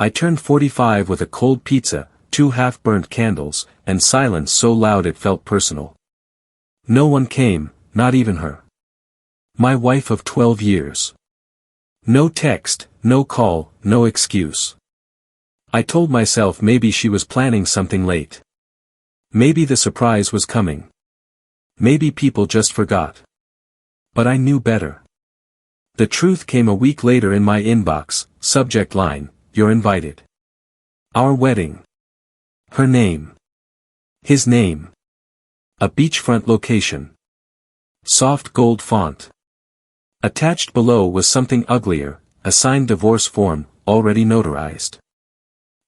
I turned 45 with a cold pizza, 2 half-burnt candles, and silence so loud it felt personal. No one came, not even her. My wife of 12 years. No text, no call, no excuse. I told myself maybe she was planning something late. Maybe the surprise was coming. Maybe people just forgot. But I knew better. The truth came a week later in my inbox, subject line, "You're invited." Our wedding. Her name. His name. A beachfront location. Soft gold font. Attached below was something uglier, a signed divorce form, already notarized.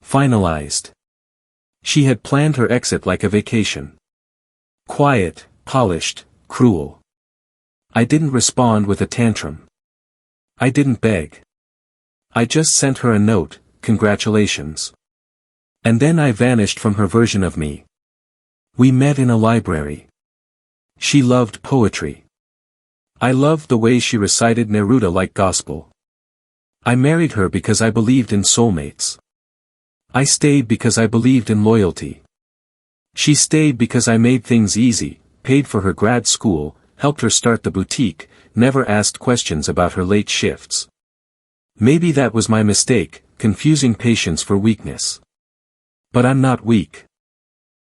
Finalized. She had planned her exit like a vacation. Quiet, polished, cruel. I didn't respond with a tantrum. I didn't beg. I just sent her a note, "Congratulations." And then I vanished from her version of me. We met in a library. She loved poetry. I loved the way she recited Neruda like gospel. I married her because I believed in soulmates. I stayed because I believed in loyalty. She stayed because I made things easy, paid for her grad school, helped her start the boutique, never asked questions about her late shifts. Maybe that was my mistake, confusing patience for weakness. But I'm not weak.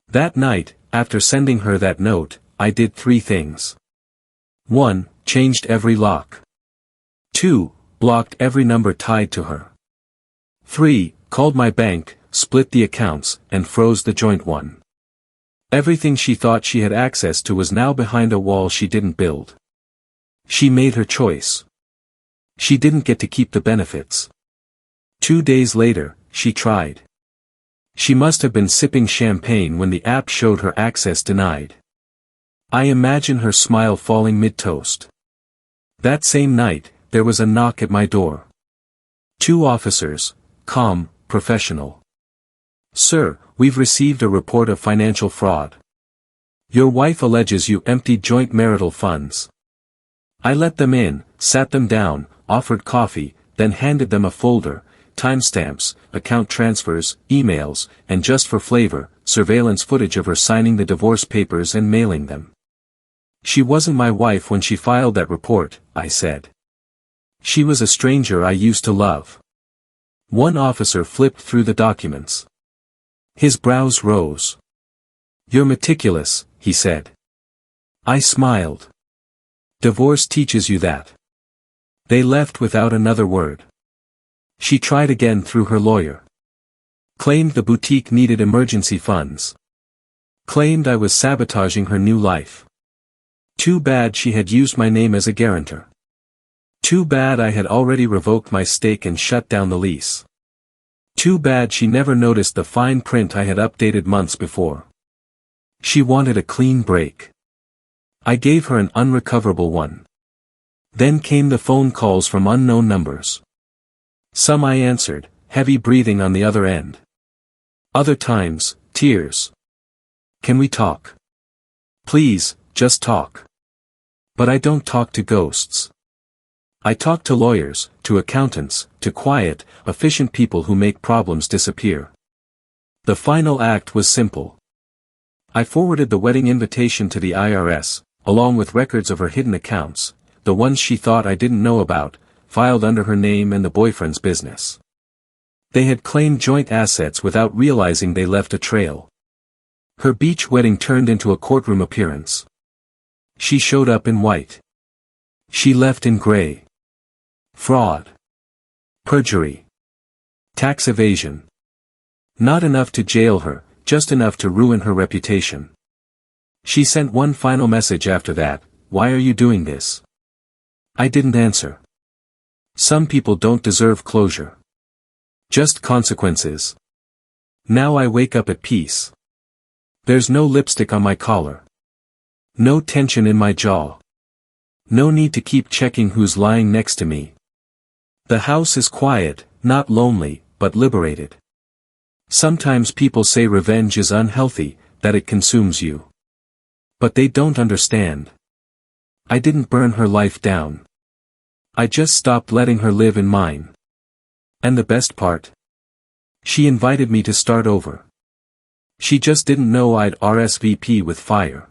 That night, after sending her that note, I did 3 things. 1. Changed every lock. 2. Blocked every number tied to her. 3. Called my bank, split the accounts, and froze the joint one. Everything she thought she had access to was now behind a wall she didn't build. She made her choice. She didn't get to keep the benefits. 2 days later, she tried. She must have been sipping champagne when the app showed her access denied. I imagine her smile falling mid-toast. That same night, there was a knock at my door. 2 officers, calm, professional. "Sir, we've received a report of financial fraud. Your wife alleges you emptied joint marital funds." I let them in, sat them down, offered coffee, then handed them a folder, timestamps, account transfers, emails, and just for flavor, surveillance footage of her signing the divorce papers and mailing them. "She wasn't my wife when she filed that report," I said. "She was a stranger I used to love." One officer flipped through the documents. His brows rose. "You're meticulous," he said. I smiled. "Divorce teaches you that." They left without another word. She tried again through her lawyer. Claimed the boutique needed emergency funds. Claimed I was sabotaging her new life. Too bad she had used my name as a guarantor. Too bad I had already revoked my stake and shut down the lease. Too bad she never noticed the fine print I had updated months before. She wanted a clean break. I gave her an unrecoverable one. Then came the phone calls from unknown numbers. Some I answered, heavy breathing on the other end. Other times, tears. "Can we talk? Please, just talk." But I don't talk to ghosts. I talk to lawyers, to accountants, to quiet, efficient people who make problems disappear. The final act was simple. I forwarded the wedding invitation to the IRS, along with records of her hidden accounts, the ones she thought I didn't know about, filed under her name and the boyfriend's business. They had claimed joint assets without realizing they left a trail. Her beach wedding turned into a courtroom appearance. She showed up in white. She left in gray. Fraud. Perjury. Tax evasion. Not enough to jail her, just enough to ruin her reputation. She sent one final message after that, "Why are you doing this?" I didn't answer. Some people don't deserve closure. Just consequences. Now I wake up at peace. There's no lipstick on my collar. No tension in my jaw. No need to keep checking who's lying next to me. The house is quiet, not lonely, but liberated. Sometimes people say revenge is unhealthy, that it consumes you. But they don't understand. I didn't burn her life down. I just stopped letting her live in mine. And the best part? She invited me to start over. She just didn't know I'd RSVP with fire.